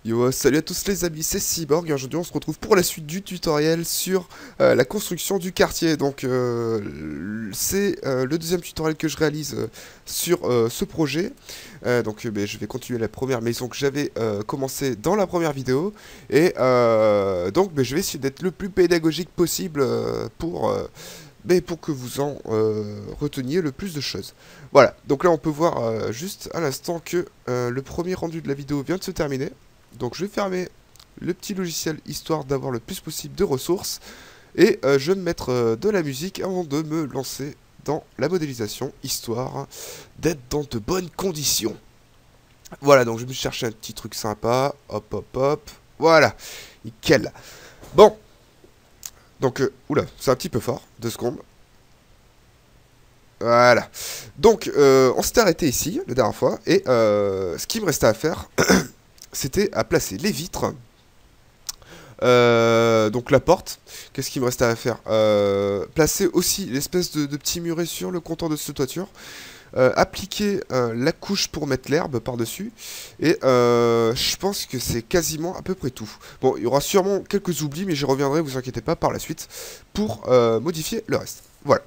Yo, salut à tous les amis, c'est Cyborg et aujourd'hui on se retrouve pour la suite du tutoriel sur la construction du quartier. Donc c'est le deuxième tutoriel que je réalise sur ce projet. Je vais continuer la première maison que j'avais commencé dans la première vidéo. Et je vais essayer d'être le plus pédagogique possible pour que vous en reteniez le plus de choses. Voilà, donc là on peut voir juste à l'instant que le premier rendu de la vidéo vient de se terminer. Donc je vais fermer le petit logiciel histoire d'avoir le plus possible de ressources. Et je vais me mettre de la musique avant de me lancer dans la modélisation, histoire d'être dans de bonnes conditions. Voilà, donc je vais me chercher un petit truc sympa. Hop, hop, hop. Voilà, nickel. Bon. Donc, oula, c'est un petit peu fort. 2 secondes. Voilà. Donc, on s'était arrêté ici, la dernière fois. Et ce qui me restait à faire... c'était à placer les vitres. Donc la porte. Qu'est-ce qu'il me restait à faire? Placer aussi l'espèce de petit muret sur le contour de cette toiture. Appliquer la couche pour mettre l'herbe par-dessus. Et je pense que c'est quasiment à peu près tout. Bon, il y aura sûrement quelques oublis, mais j'y reviendrai, vous inquiétez pas, par la suite, pour modifier le reste. Voilà.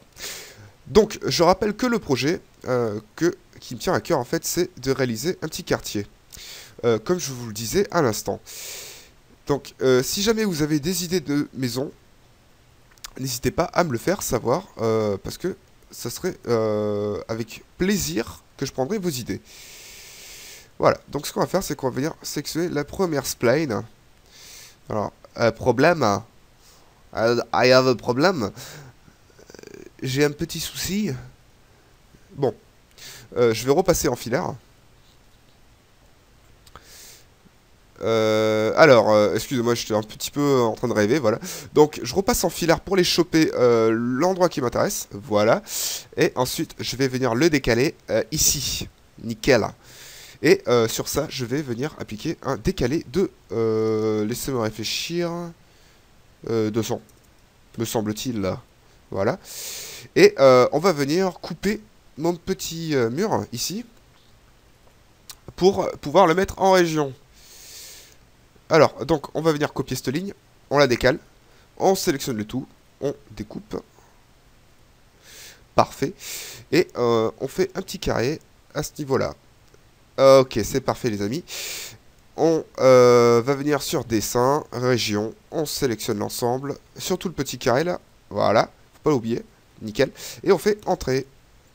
Donc, je rappelle que le projet qui me tient à cœur, en fait, c'est de réaliser un petit quartier. Comme je vous le disais à l'instant. Donc, si jamais vous avez des idées de maison, n'hésitez pas à me le faire savoir, parce que ça serait avec plaisir que je prendrai vos idées. Voilà, donc ce qu'on va faire, c'est qu'on va venir sélectionner la première spline. Alors, problème, I have a problem. J'ai un petit souci. Bon, je vais repasser en filaire. Excusez-moi, j'étais un petit peu en train de rêver, voilà. Donc, je repasse en filaire pour les choper l'endroit qui m'intéresse, voilà. Et ensuite, je vais venir le décaler ici, nickel. Et sur ça, je vais venir appliquer un décalé de, laissez-moi réfléchir, 200, me semble-t-il, là. Voilà. Et on va venir couper mon petit mur, ici, pour pouvoir le mettre en région. Alors, donc, on va venir copier cette ligne, on la décale, on sélectionne le tout, on découpe. Parfait. Et on fait un petit carré à ce niveau-là. Ok, c'est parfait les amis. On va venir sur dessin, région, on sélectionne l'ensemble, sur tout le petit carré là, voilà, faut pas l'oublier, nickel. Et on fait entrée,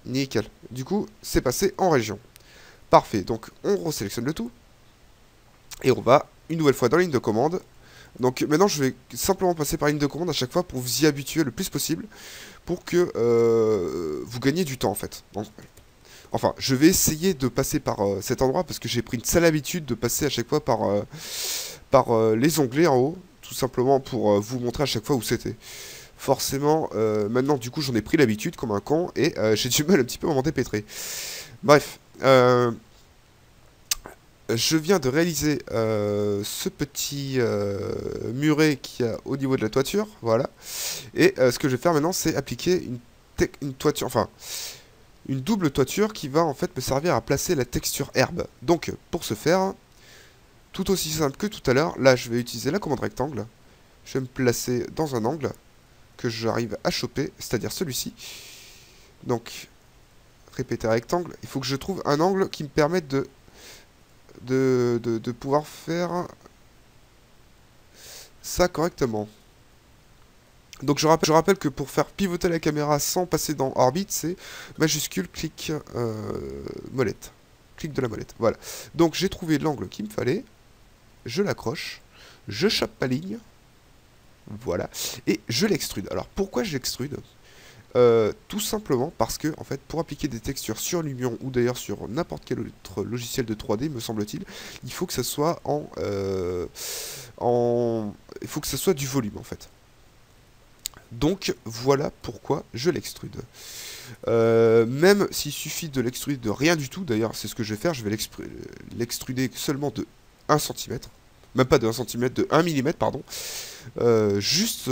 nickel. Du coup, c'est passé en région. Parfait, donc on resélectionne le tout. Et on va une nouvelle fois dans la ligne de commande. Donc maintenant je vais simplement passer par ligne de commande à chaque fois pour vous y habituer le plus possible. Pour que vous gagniez du temps en fait. Donc, enfin, je vais essayer de passer par cet endroit parce que j'ai pris une sale habitude de passer à chaque fois par les onglets en haut. Tout simplement pour vous montrer à chaque fois où c'était. Forcément, maintenant du coup j'en ai pris l'habitude comme un con et j'ai du mal un petit peu à m'en dépêtrer. Bref, je viens de réaliser ce petit muret qu'il y a au niveau de la toiture, voilà. Et ce que je vais faire maintenant, c'est appliquer une toiture, enfin, une double toiture qui va en fait me servir à placer la texture herbe. Donc, pour ce faire, tout aussi simple que tout à l'heure, là je vais utiliser la commande rectangle. Je vais me placer dans un angle que j'arrive à choper, c'est-à-dire celui-ci. Donc, répéter rectangle, il faut que je trouve un angle qui me permette de pouvoir faire ça correctement. Donc je rappelle que pour faire pivoter la caméra sans passer dans orbite, c'est majuscule, clic, molette. Clic de la molette, voilà. Donc j'ai trouvé l'angle qu'il me fallait, je l'accroche, je chope ma ligne, voilà, et je l'extrude. Alors pourquoi je l'extrude ? Tout simplement parce que, en fait, pour appliquer des textures sur Lumion ou d'ailleurs sur n'importe quel autre logiciel de 3D, me semble-t-il, il faut que ça soit il faut que ça soit du volume, en fait. Donc, voilà pourquoi je l'extrude. Même s'il suffit de l'extruder de rien du tout, d'ailleurs, c'est ce que je vais faire, je vais l'extruder seulement de 1 cm. Même pas de 1 cm, de 1 mm, pardon. Juste...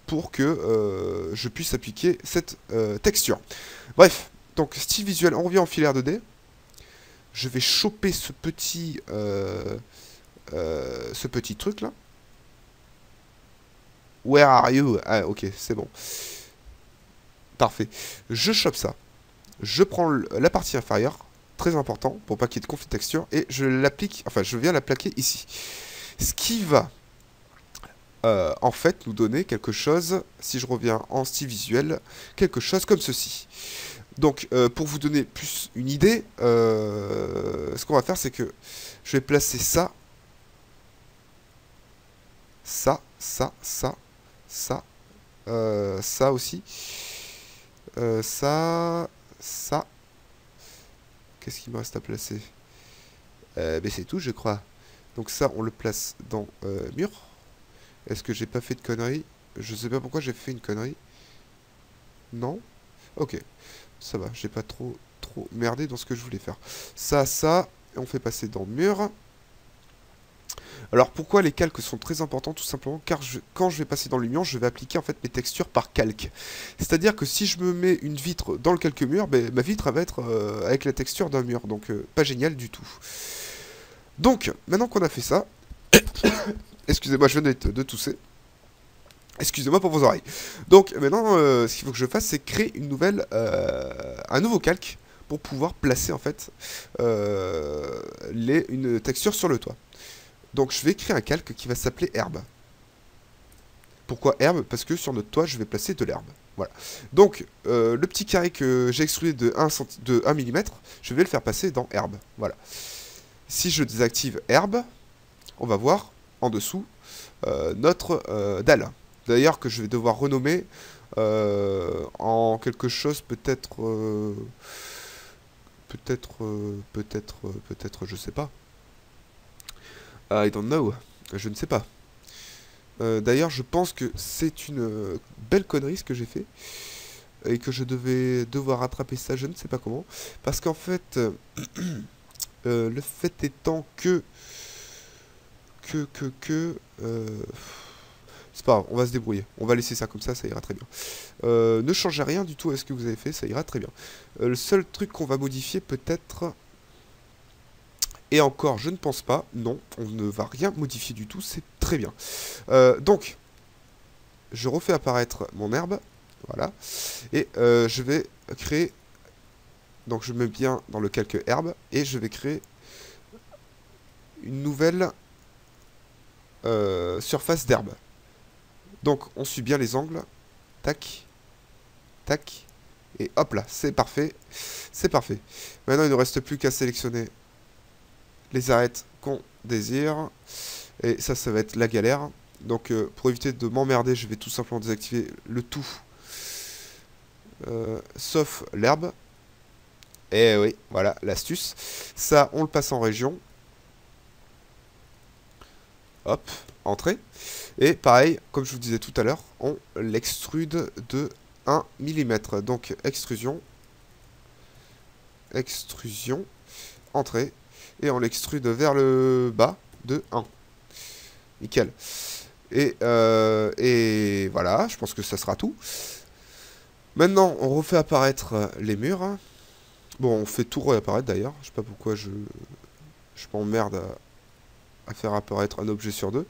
pour que je puisse appliquer cette texture. Bref, donc style visuel, on revient en filaire 2D. je vais choper ce petit truc là. Where are you? Ah, ok, c'est bon. Parfait. Je chope ça. Je prends la partie inférieure, très important, pour pas qu'il y ait de conflit de texture, et je l'applique, enfin, je viens la plaquer ici. Ce qui va, en fait, nous donner quelque chose, si je reviens en style visuel, quelque chose comme ceci. Donc, pour vous donner plus une idée, ce qu'on va faire, c'est que je vais placer ça, ça aussi, ça. Qu'est-ce qu'il me reste à placer? Mais c'est tout, je crois. Donc ça, on le place dans mur. Est-ce que j'ai pas fait de conneries? Je sais pas pourquoi j'ai fait une connerie. Non? Ok. Ça va, j'ai pas trop merdé dans ce que je voulais faire. Ça, et on fait passer dans mur. Alors pourquoi les calques sont très importants? Tout simplement car quand je vais passer dans l'Union, je vais appliquer en fait mes textures par calque. C'est-à-dire que si je me mets une vitre dans le calque mur, ben, ma vitre elle va être avec la texture d'un mur. Donc pas génial du tout. Donc maintenant qu'on a fait ça, excusez-moi, je viens de tousser. Excusez-moi pour vos oreilles. Donc maintenant, ce qu'il faut que je fasse, c'est créer une nouvelle, un nouveau calque pour pouvoir placer en fait une texture sur le toit. Donc je vais créer un calque qui va s'appeler herbe. Pourquoi herbe? Parce que sur notre toit, je vais placer de l'herbe. Voilà. Donc le petit carré que j'ai extrudé de 1 mm, je vais le faire passer dans herbe. Voilà. Si je désactive herbe, on va voir en dessous notre dalle. D'ailleurs que je vais devoir renommer en quelque chose peut-être, je sais pas. I don't know. Je ne sais pas. D'ailleurs, je pense que c'est une belle connerie ce que j'ai fait. Et que je devais devoir rattraper ça, je ne sais pas comment. Parce qu'en fait, le fait étant que... c'est pas grave, on va se débrouiller. On va laisser ça comme ça ira très bien. Ne changez rien du tout à ce que vous avez fait, ça ira très bien. Le seul truc qu'on va modifier peut-être... Et encore, je ne pense pas. Non, on ne va rien modifier du tout, c'est très bien. Donc, je refais apparaître mon herbe. Voilà. Et je vais créer... Donc, je mets bien dans le calque herbe. Et je vais créer une nouvelle surface d'herbe. Donc, on suit bien les angles. Tac. Tac. Et hop là, c'est parfait. C'est parfait. Maintenant, il ne reste plus qu'à sélectionner les arêtes qu'on désire. Et ça va être la galère. Donc pour éviter de m'emmerder, je vais tout simplement désactiver le tout. Sauf l'herbe. Et oui, voilà l'astuce. Ça, on le passe en région. Hop, entrée. Et pareil, comme je vous disais tout à l'heure, on l'extrude de 1 mm. Donc extrusion. Extrusion. Entrée. Et on l'extrude vers le bas de 1. Nickel. Et voilà, je pense que ça sera tout. Maintenant, on refait apparaître les murs. Bon, on fait tout réapparaître d'ailleurs. Je sais pas pourquoi je m'emmerde à faire apparaître un objet sur deux.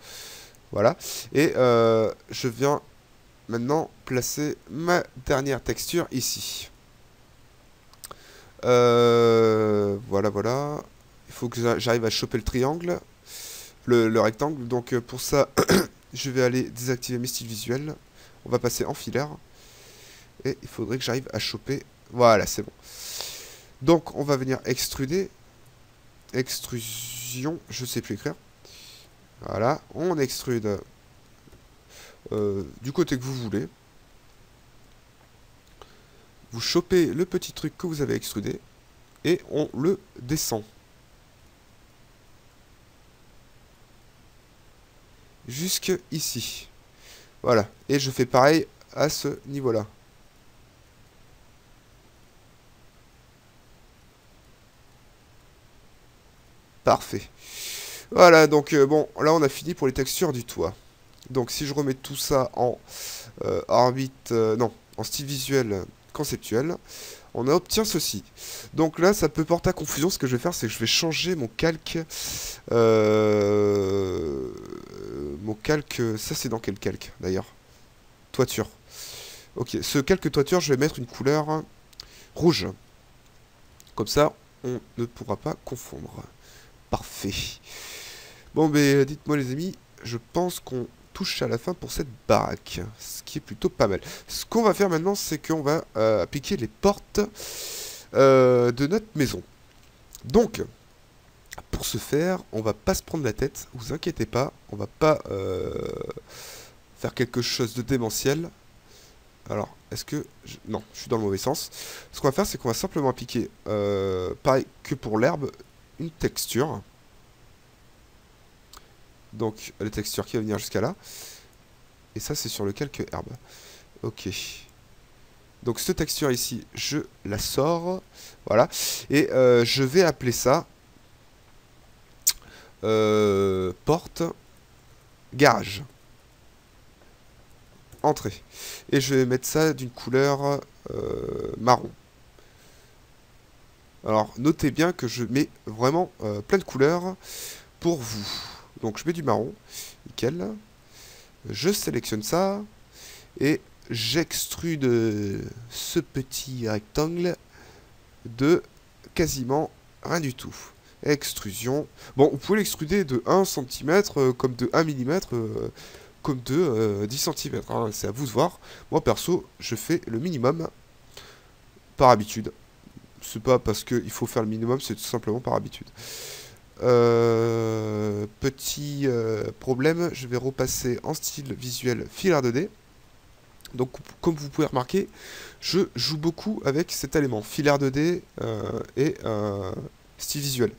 Voilà. Et je viens maintenant placer ma dernière texture ici. Voilà, voilà. Il faut que j'arrive à choper le triangle, le rectangle. Donc pour ça, je vais aller désactiver mes styles visuels. On va passer en filaire. Et il faudrait que j'arrive à choper... Voilà, c'est bon. Donc on va venir extruder. Extrusion, je sais plus écrire. Voilà, on extrude du côté que vous voulez. Vous chopez le petit truc que vous avez extrudé. Et on le descend. Jusque ici. Voilà. Et je fais pareil à ce niveau-là. Parfait. Voilà, donc bon, là on a fini pour les textures du toit. Donc si je remets tout ça en orbite, non, en style visuel conceptuel, on obtient ceci. Donc là, ça peut porter à confusion. Ce que je vais faire, c'est que je vais changer mon calque. Mon calque, ça c'est dans quel calque d'ailleurs? Toiture. Ok, ce calque toiture, je vais mettre une couleur rouge. Comme ça, on ne pourra pas confondre. Parfait. Bon, ben, dites-moi les amis, je pense qu'on touche à la fin pour cette baraque, ce qui est plutôt pas mal. Ce qu'on va faire maintenant, c'est qu'on va appliquer les portes de notre maison. Donc, pour ce faire, on va pas se prendre la tête, vous inquiétez pas, on va pas faire quelque chose de démentiel. Alors, est-ce que... Non, je suis dans le mauvais sens. Ce qu'on va faire, c'est qu'on va simplement appliquer, pareil que pour l'herbe, une texture. Donc, la texture qui va venir jusqu'à là. Et ça, c'est sur le calque herbe. Ok. Donc, cette texture ici, je la sors. Voilà. Et je vais appeler ça... porte... garage. Entrée. Et je vais mettre ça d'une couleur marron. Alors, notez bien que je mets vraiment plein de couleurs pour vous. Donc, je mets du marron. Nickel. Je sélectionne ça. Et j'extrude ce petit rectangle de quasiment rien du tout. Extrusion. Bon, vous pouvez l'extruder de 1 cm, comme de 1 mm, comme de 10 cm. Hein, c'est à vous de voir. Moi, perso, je fais le minimum par habitude. C'est pas parce qu'il faut faire le minimum, c'est tout simplement par habitude. Petit problème, je vais repasser en style visuel filaire 2D. Donc, comme vous pouvez remarquer, je joue beaucoup avec cet élément, filaire 2D et style visuel.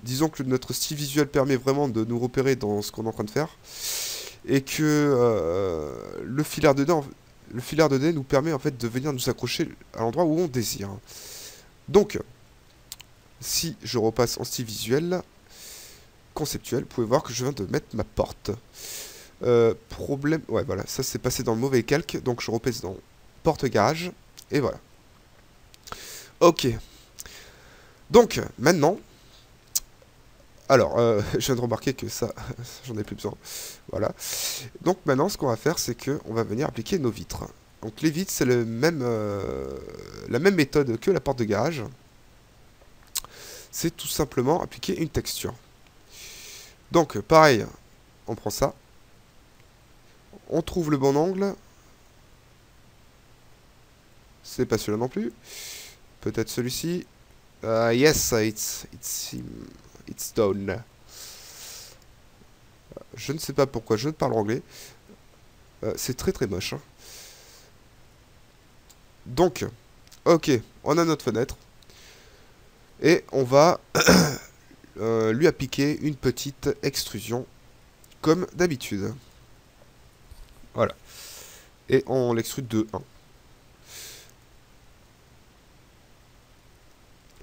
Disons que notre style visuel permet vraiment de nous repérer dans ce qu'on est en train de faire. Et que le filaire 2D nous permet en fait de venir nous accrocher à l'endroit où on désire. Donc, si je repasse en style visuel, conceptuel, vous pouvez voir que je viens de mettre ma porte. Problème... Ouais, voilà, ça c'est passé dans le mauvais calque, donc je repasse dans porte garage, et voilà. Ok. Donc, maintenant... Alors, je viens de remarquer que ça, j'en ai plus besoin. Voilà. Donc maintenant, ce qu'on va faire, c'est qu'on va venir appliquer nos vitres. Donc les vitres, c'est la même méthode que la porte de garage. C'est tout simplement appliquer une texture. Donc, pareil, on prend ça. On trouve le bon angle. C'est pas celui-là non plus. Peut-être celui-ci. Yes, it's done. Je ne sais pas pourquoi je ne parle anglais. C'est très très moche. Hein. Donc, ok, on a notre fenêtre. Et on va lui appliquer une petite extrusion, comme d'habitude. Voilà. Et on l'extrude de 1.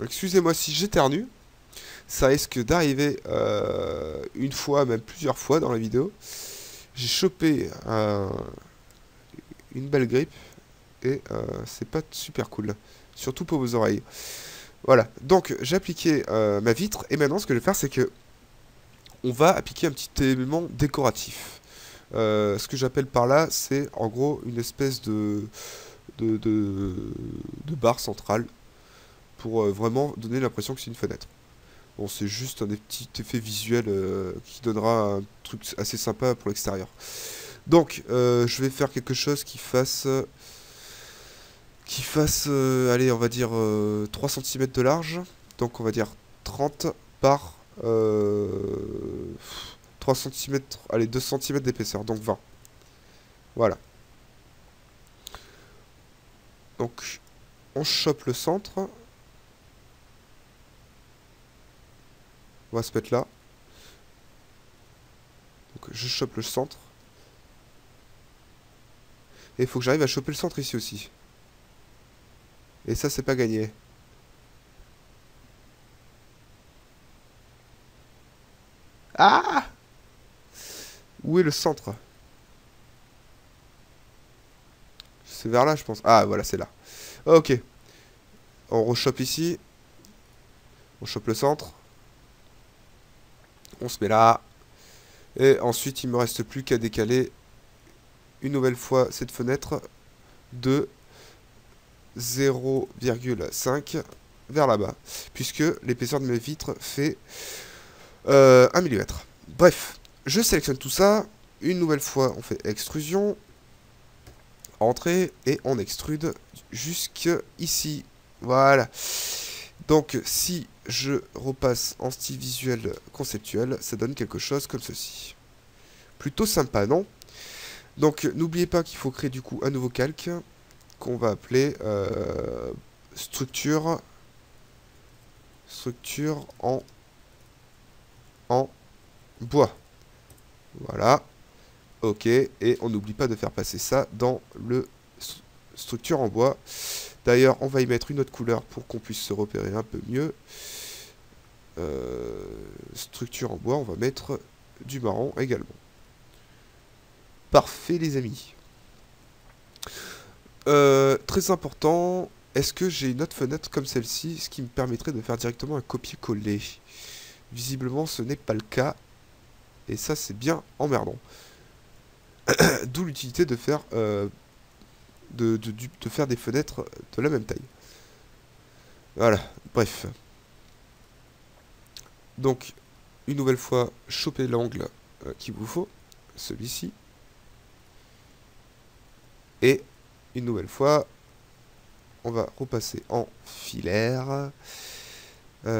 Excusez-moi si j'éternue. Ça risque d'arriver une fois, même plusieurs fois dans la vidéo. J'ai chopé une belle grippe. Et c'est pas super cool. Surtout pour vos oreilles. Voilà. Donc j'ai appliqué ma vitre. Et maintenant ce que je vais faire c'est que on va appliquer un petit élément décoratif. Ce que j'appelle par là c'est en gros une espèce de barre centrale. Pour vraiment donner l'impression que c'est une fenêtre. Bon, c'est juste un petit effet visuel qui donnera un truc assez sympa pour l'extérieur. Donc, je vais faire quelque chose qui fasse... allez, on va dire 3 cm de large. Donc, on va dire 30 par 3 cm... Allez, 2 cm d'épaisseur, donc 20. Voilà. Donc, on chope le centre. On va se mettre là. Donc je chope le centre. Et il faut que j'arrive à choper le centre ici aussi. Et ça, c'est pas gagné. Ah! Où est le centre? C'est vers là, je pense. Ah, voilà, c'est là. Ok. On rechoppe ici. On chope le centre. On se met là. Et ensuite, il me reste plus qu'à décaler une nouvelle fois cette fenêtre de 0,5 vers là-bas. Puisque l'épaisseur de mes vitres fait 1 mm. Bref, je sélectionne tout ça. Une nouvelle fois, on fait extrusion. Entrée. Et on extrude jusqu'ici. Voilà. Donc, si je repasse en style visuel conceptuel, ça donne quelque chose comme ceci. Plutôt sympa, non? Donc, n'oubliez pas qu'il faut créer du coup un nouveau calque qu'on va appeler structure en bois. Voilà. Ok. Et on n'oublie pas de faire passer ça dans le structure en bois. D'ailleurs, on va y mettre une autre couleur pour qu'on puisse se repérer un peu mieux. Structure en bois, on va mettre du marron également. Parfait, les amis. Très important, est-ce que j'ai une autre fenêtre comme celle-ci, ce qui me permettrait de faire directement un copier-coller? Visiblement, ce n'est pas le cas. Et ça, c'est bien emmerdant. D'où l'utilité de faire... de faire des fenêtres de la même taille. Voilà, bref. Donc, une nouvelle fois, choper l'angle qu'il vous faut, celui-ci. Et, une nouvelle fois, on va repasser en filaire.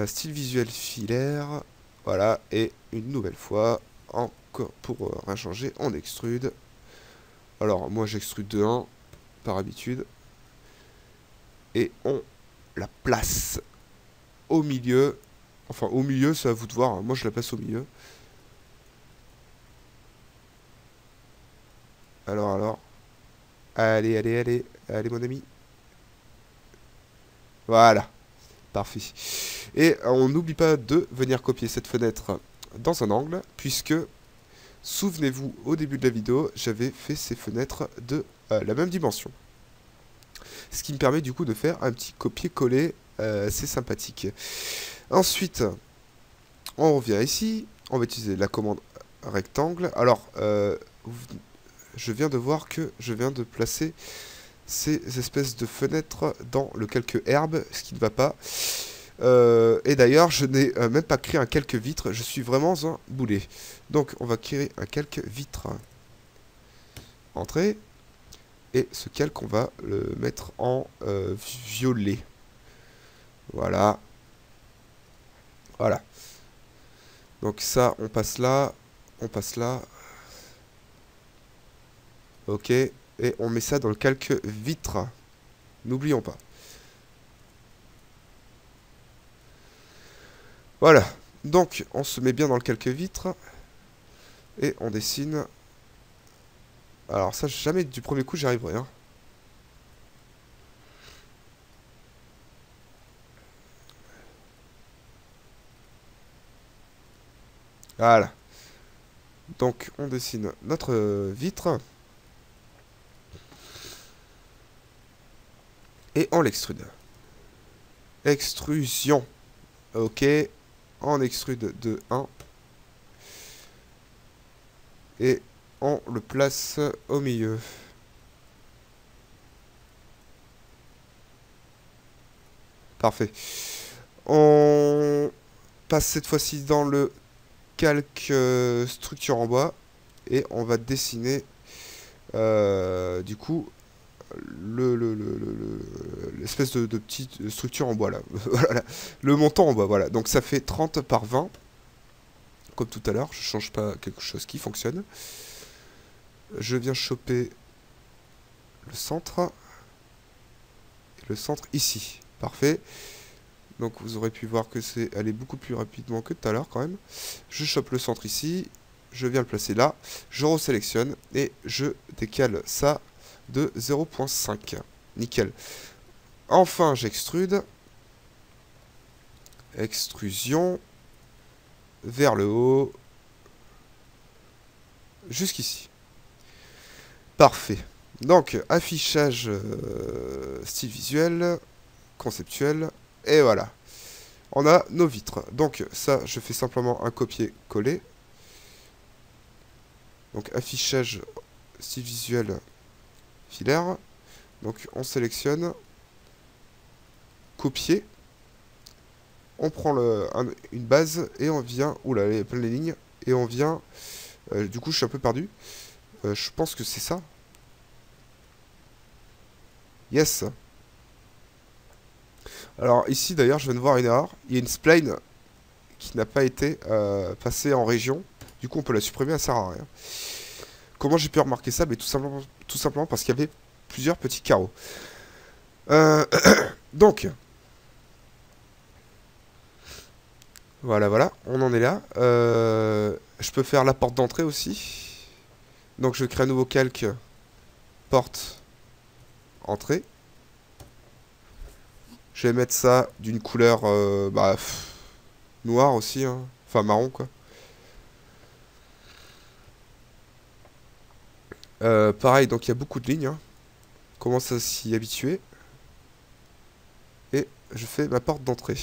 Style visuel filaire. Voilà, et une nouvelle fois, encore pour rien changer, on extrude. Alors, moi j'extrude de 1. Par habitude, et on la place au milieu, enfin au milieu, c'est à vous de voir, hein. Moi je la place au milieu. Alors, allez mon ami, voilà, parfait. Et on n'oublie pas de venir copier cette fenêtre dans un angle, puisque souvenez-vous, au début de la vidéo, j'avais fait ces fenêtres de la même dimension. Ce qui me permet du coup de faire un petit copier-coller, c'est sympathique. Ensuite, on revient ici, on va utiliser la commande rectangle. Alors, je viens de voir que je viens de placer ces espèces de fenêtres dans le calque herbe, ce qui ne va pas. Et d'ailleurs, je n'ai même pas créé un calque vitre, je suis vraiment un boulet. Donc, on va créer un calque vitre. Entrée. Et ce calque, on va le mettre en violet. Voilà. Voilà. Donc ça, on passe là. On passe là. Ok. Et on met ça dans le calque vitre. N'oublions pas. Voilà. Donc, on se met bien dans le calque vitre. Et on dessine. Alors ça, jamais du premier coup, j'y arriverai. Hein. Voilà. Donc, on dessine notre vitre. Et on l'extrude. Extrusion. Ok. On extrude de 1. Et on le place au milieu. Parfait. On passe cette fois-ci dans le calque structure en bois. Et on va dessiner du coup l'espèce de petite structure en bois là. Voilà. Le montant en bois, voilà. Donc ça fait 30 par 20. Comme tout à l'heure, je change pas quelque chose qui fonctionne. Je viens choper le centre. Et le centre ici. Parfait. Donc vous aurez pu voir que c'est aller beaucoup plus rapidement que tout à l'heure quand même. Je chope le centre ici. Je viens le placer là. Je resélectionne. Et je décale ça de 0,5. Nickel. Enfin, j'extrude. Extrusion. Vers le haut. Jusqu'ici. Parfait. Donc, affichage style visuel. conceptuel. Et voilà. On a nos vitres. Donc ça, je fais simplement un copier-coller. Donc affichage, style visuel, filaire. Donc on sélectionne, copier. On prend une base et on vient... Oula, il y a plein de lignes. Et on vient... du coup, je suis un peu perdu. Je pense que c'est ça. Yes. Alors ici, d'ailleurs, je viens de voir une erreur. Il y a une spline qui n'a pas été passée en région. Du coup, on peut la supprimer, elle sert à rien. Comment j'ai pu remarquer ça? Mais tout simplement parce qu'il y avait plusieurs petits carreaux. Donc... Voilà, on en est là. Je peux faire la porte d'entrée aussi. Donc je crée un nouveau calque. Porte, entrée. Je vais mettre ça d'une couleur noire aussi. Hein. Enfin marron quoi. Pareil, donc il y a beaucoup de lignes. Hein. On commence à s'y habituer. Et je fais ma porte d'entrée.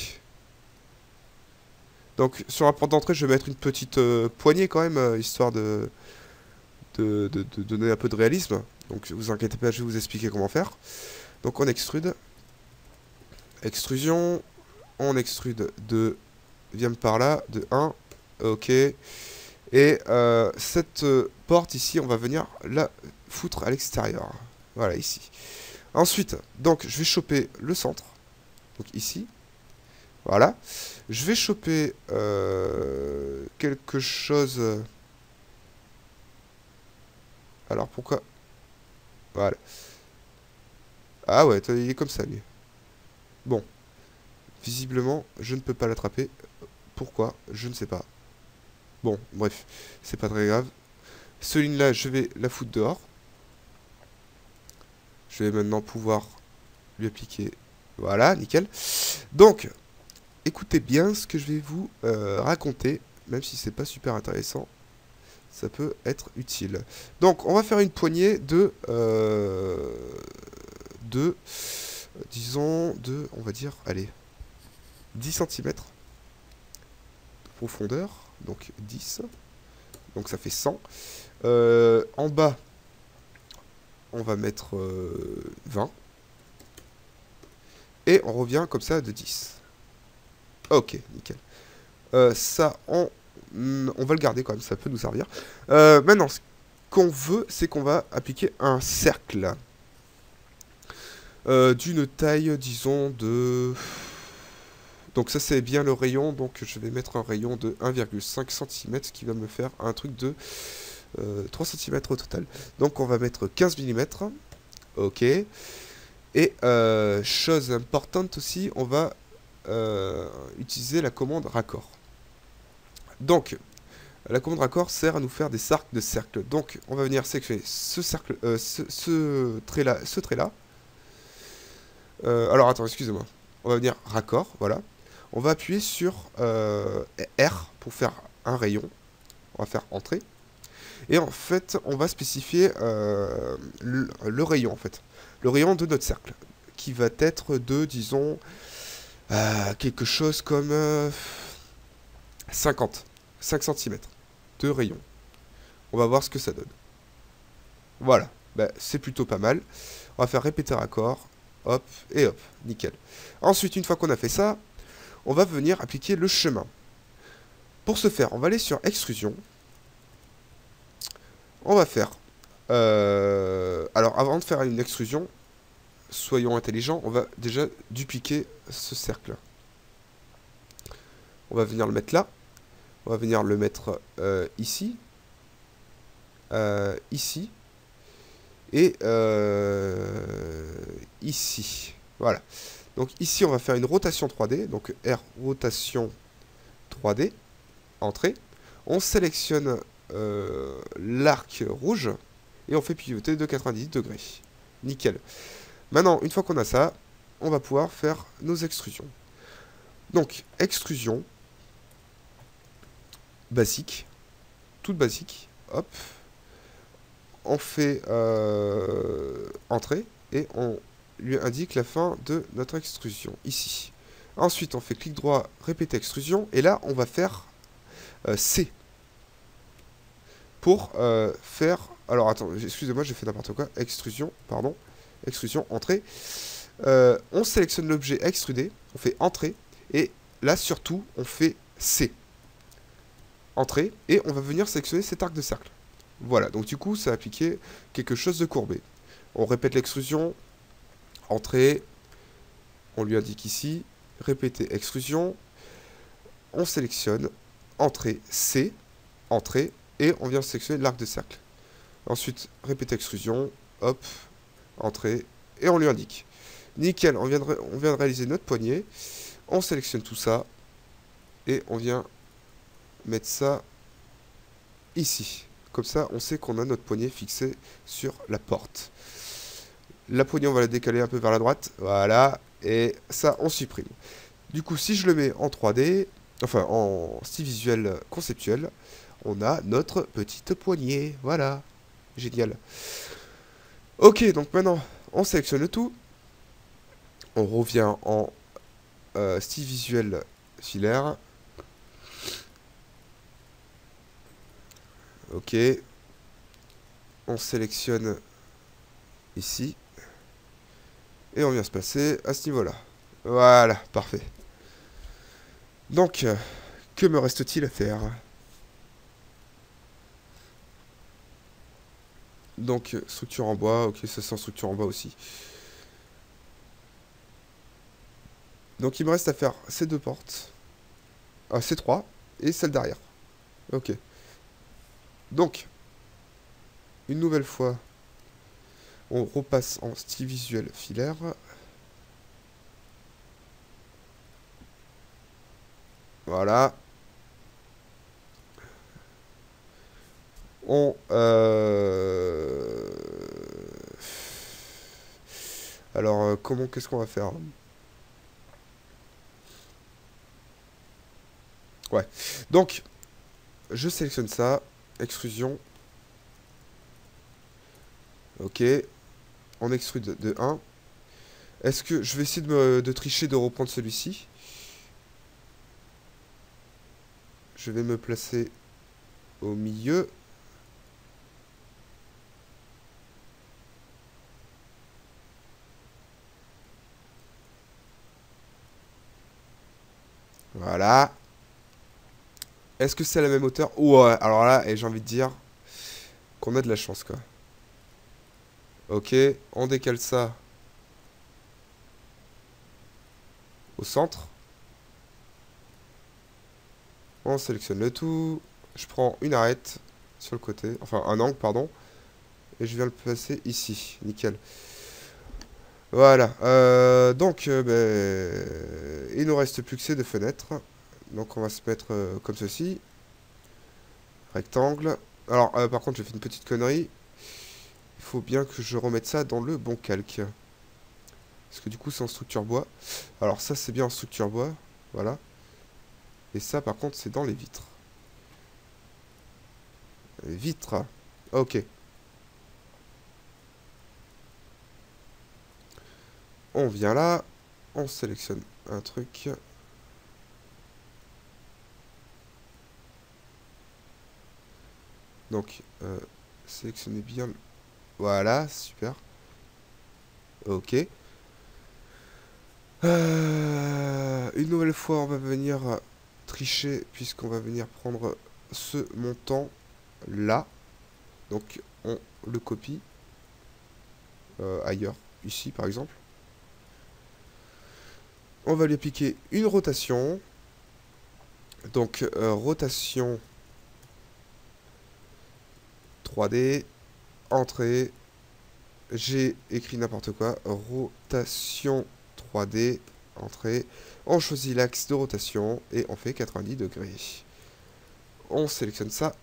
Donc sur la porte d'entrée, je vais mettre une petite poignée quand même, histoire de donner un peu de réalisme. Donc vous inquiétez pas, je vais vous expliquer comment faire. Donc on extrude. Extrusion. On extrude de... Viens par là, de 1. Ok. Et cette porte ici, on va venir la foutre à l'extérieur. Voilà, ici. Ensuite, donc je vais choper le centre. Donc ici. Voilà. Je vais choper quelque chose... Alors pourquoi... Voilà. Ah ouais, il est comme ça lui. Bon. Visiblement, je ne peux pas l'attraper. Pourquoi? Je ne sais pas. Bon, bref. C'est pas très grave. Ce ligne-là, je vais la foutre dehors. Je vais maintenant pouvoir lui appliquer... Voilà, nickel. Donc... Écoutez bien ce que je vais vous raconter, même si c'est pas super intéressant, ça peut être utile. Donc, on va faire une poignée disons, on va dire, allez, 10 cm de profondeur, donc 10, donc ça fait 100. En bas, on va mettre 20, et on revient comme ça de 10. Ok, nickel. Ça, on va le garder quand même, ça peut nous servir. Maintenant, ce qu'on veut, c'est qu'on va appliquer un cercle. D'une taille, disons, de... Donc ça, c'est bien le rayon, donc je vais mettre un rayon de 1,5 cm, ce qui va me faire un truc de 3 cm au total. Donc on va mettre 15 mm. Ok. Et chose importante aussi, on va... utiliser la commande raccord. Donc, la commande raccord sert à nous faire des arcs de cercle. Donc, on va venir sélectionner ce cercle, ce trait-là. Alors, attends, excusez-moi. On va venir raccord, voilà. On va appuyer sur R pour faire un rayon. On va faire entrée. Et en fait, on va spécifier le rayon, en fait. Le rayon de notre cercle. Qui va être de, disons... quelque chose comme 5 cm de rayon. On va voir ce que ça donne. Voilà, c'est plutôt pas mal. On va faire répéter raccord, hop, et hop, nickel. Ensuite, une fois qu'on a fait ça, on va venir appliquer le chemin. Pour ce faire, on va aller sur extrusion. On va faire... alors, avant de faire une extrusion, soyons intelligents, on va déjà dupliquer ce cercle. On va venir le mettre là. On va venir le mettre ici. Ici. Et ici. Voilà. Donc ici, on va faire une rotation 3D. Donc R, rotation 3D. Entrée. On sélectionne l'arc rouge. Et on fait pivoter de 90 degrés. Nickel. Maintenant, une fois qu'on a ça, on va pouvoir faire nos extrusions. Donc, extrusion, basique, toute basique, hop. On fait entrée et on lui indique la fin de notre extrusion, ici. Ensuite, on fait clic droit, répéter extrusion, et là, on va faire C. Pour faire... Alors, attends, excusez-moi, j'ai fait n'importe quoi. Extrusion, pardon. Extrusion, entrée. On sélectionne l'objet à extruder, on fait entrée, et là, surtout, on fait C. Entrée, et on va venir sélectionner cet arc de cercle. Voilà, donc du coup, ça a appliqué quelque chose de courbé. On répète l'extrusion, entrée, on lui indique ici, répéter extrusion, on sélectionne, entrée C, entrée, et on vient sélectionner l'arc de cercle. Ensuite, répéter extrusion, hop, entrée, et on lui indique. Nickel, on vient de réaliser notre poignée, on sélectionne tout ça, et on vient mettre ça ici. Comme ça, on sait qu'on a notre poignée fixée sur la porte. La poignée, on va la décaler un peu vers la droite. Voilà. Et ça, on supprime. Du coup, si je le mets en 3D, enfin en style visuel conceptuel, on a notre petite poignée. Voilà. Génial. Ok, donc maintenant, on sélectionne le tout. On revient en style visuel filaire. Ok. On sélectionne ici. Et on vient se passer à ce niveau-là. Voilà, parfait. Donc, que me reste-t-il à faire? Donc, structure en bois. Ok, ça c'est en structure en bois aussi. Donc, il me reste à faire ces deux portes. Ah, ces trois. Et celle derrière. Ok. Donc, une nouvelle fois, on repasse en style visuel filaire. Voilà. On... Alors, comment, qu'est-ce qu'on va faire? Ouais. Donc, je sélectionne ça. Extrusion. Ok. On extrude de 1. Est-ce que je vais essayer de tricher, de reprendre celui-ci? Je vais me placer au milieu. Voilà. Est-ce que c'est à la même hauteur? Ouais, alors là, j'ai envie de dire qu'on a de la chance, quoi. Ok, on décale ça au centre. On sélectionne le tout. Je prends une arête sur le côté, enfin un angle, pardon. Et je viens le placer ici, nickel. Voilà, donc il nous reste plus que ces deux fenêtres. Donc on va se mettre comme ceci. Rectangle. Alors par contre j'ai fait une petite connerie. Il faut bien que je remette ça dans le bon calque. Parce que du coup c'est en structure bois. Alors ça c'est bien en structure bois. Voilà. Et ça par contre c'est dans les vitres. Les vitres. Ok. On vient là. On sélectionne un truc. Donc sélectionnez bien. Voilà, super. Ok. Une nouvelle fois, on va venir tricher, puisqu'on va venir prendre ce montant là. Donc, on le copie ailleurs, ici par exemple. On va lui appliquer une rotation. Donc, rotation 3D, entrée. J'ai écrit n'importe quoi. Rotation 3D, entrée. On choisit l'axe de rotation et on fait 90 degrés. On sélectionne ça.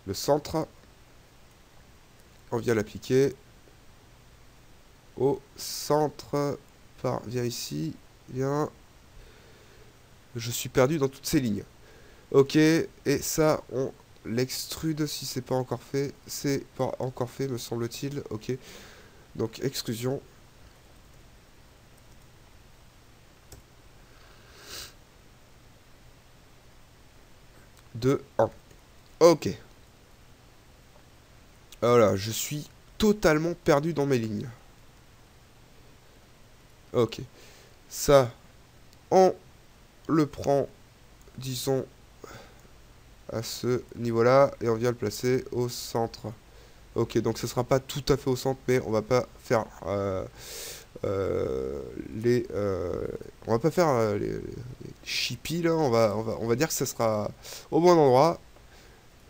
Le centre. On vient l'appliquer au centre. Viens ici. Viens. Je suis perdu dans toutes ces lignes. Ok. Et ça, on l'extrude si c'est pas encore fait. C'est pas encore fait, me semble-t-il. Ok. Donc, extrusion. De 1. Ok. Voilà, je suis totalement perdu dans mes lignes. Ok. Ça, on le prend, disons, à ce niveau-là, et on vient le placer au centre. Ok, donc ce sera pas tout à fait au centre, mais on va pas faire on va pas faire les chippies là. On va dire que ça sera au bon endroit.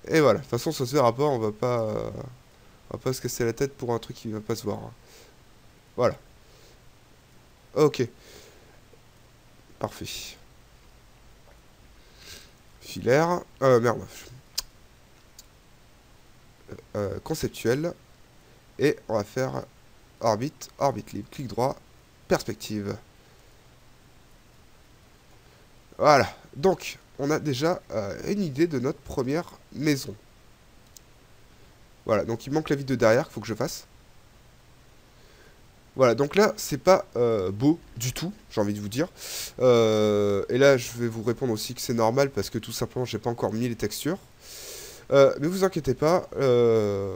Et voilà. De toute façon, ça se verra pas. On va pas se casser la tête pour un truc qui va pas se voir. Voilà. Ok. Parfait. Filaire. Merde. Conceptuel. Et on va faire orbite, orbite libre, clic droit, perspective. Voilà. Donc, on a déjà une idée de notre première maison. Voilà. Donc, il manque la vidéo derrière qu'il faut que je fasse. Voilà, donc là, c'est pas beau du tout, j'ai envie de vous dire. Et là, je vais vous répondre aussi que c'est normal parce que tout simplement, j'ai pas encore mis les textures. Mais vous inquiétez pas,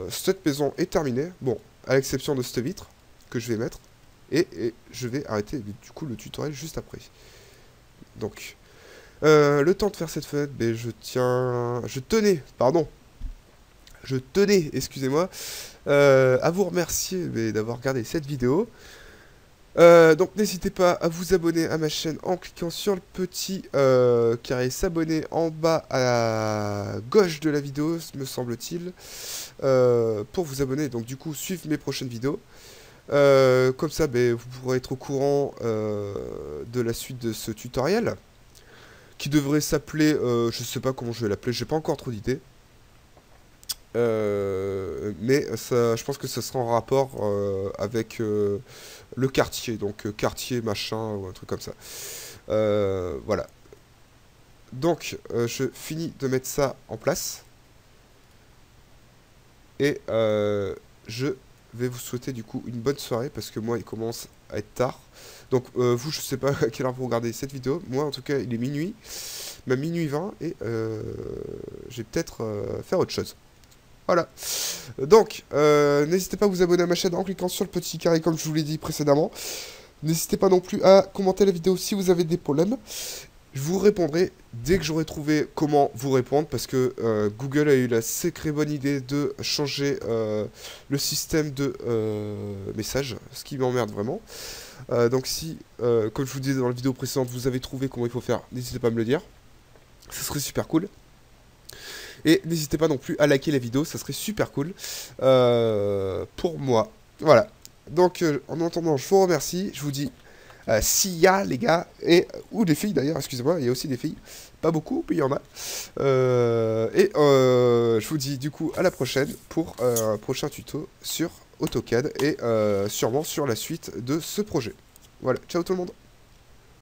cette maison est terminée. Bon, à l'exception de cette vitre que je vais mettre. Et je vais arrêter du coup le tutoriel juste après. Donc, le temps de faire cette fenêtre, ben, je tenais, excusez-moi, à vous remercier d'avoir regardé cette vidéo. Donc n'hésitez pas à vous abonner à ma chaîne en cliquant sur le petit carré s'abonner en bas à gauche de la vidéo, me semble-t-il, pour vous abonner, donc du coup suivre mes prochaines vidéos. Comme ça, ben, vous pourrez être au courant de la suite de ce tutoriel, qui devrait s'appeler, je sais pas comment je vais l'appeler, j'ai pas encore trop d'idées. Mais ça, je pense que ça sera en rapport avec le quartier, donc quartier machin ou un truc comme ça. Voilà. Donc, je finis de mettre ça en place. Et je vais vous souhaiter du coup une bonne soirée parce que moi il commence à être tard. Donc vous, je sais pas à quelle heure vous regardez cette vidéo. Moi en tout cas il est minuit, même minuit 20 et je vais peut-être faire autre chose. Voilà. Donc, n'hésitez pas à vous abonner à ma chaîne en cliquant sur le petit carré comme je vous l'ai dit précédemment. N'hésitez pas non plus à commenter la vidéo si vous avez des problèmes. Je vous répondrai dès que j'aurai trouvé comment vous répondre parce que Google a eu la sacrée bonne idée de changer le système de messages, ce qui m'emmerde vraiment. Donc si, comme je vous disais dans la vidéo précédente, vous avez trouvé comment il faut faire, n'hésitez pas à me le dire. Ce serait super cool. Et n'hésitez pas non plus à liker la vidéo, ça serait super cool pour moi. Voilà. Donc en attendant, je vous remercie. Je vous dis see ya les gars. Ou les filles d'ailleurs, excusez-moi, il y a aussi des filles. Pas beaucoup, mais il y en a. Je vous dis du coup à la prochaine pour un prochain tuto sur AutoCAD et sûrement sur la suite de ce projet. Voilà, ciao tout le monde.